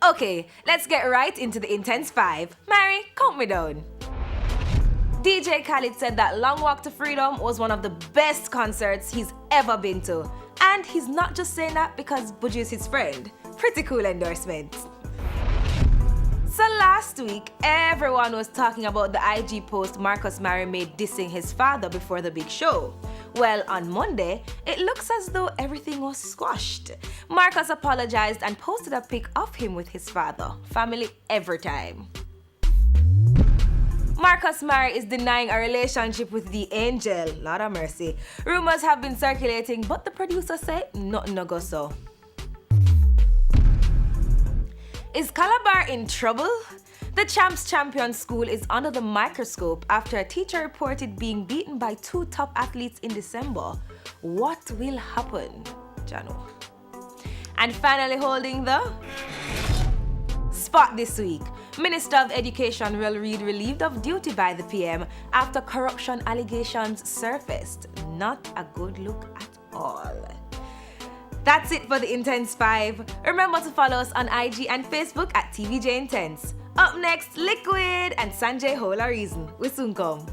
Okay, let's get right into the Intense 5. Mary, count me down. DJ Khaled said that Long Walk to Freedom was one of the best concerts he's ever been to. And he's not just saying that because Buju is his friend. Pretty cool endorsement. So last week, everyone was talking about the IG post Marcus Mary made dissing his father before the big show. Well, on Monday, it looks as though everything was squashed. Marcus apologized and posted a pic of him with his father. Family every time. Marcus Mary is denying a relationship with the angel. Lord have mercy. Rumors have been circulating, but the producer said nothing no go so. Is Calabar in trouble? The Champs Champion School is under the microscope after a teacher reported being beaten by 2 top athletes in December. What will happen? Jano. And finally holding the spot this week. Minister of Education Will Reid relieved of duty by the PM after corruption allegations surfaced. Not a good look at all. That's it for the Intense 5. Remember to follow us on IG and Facebook at TVJ Intense. Up next, Liquid and Sanjay Hola Reason. We soon come.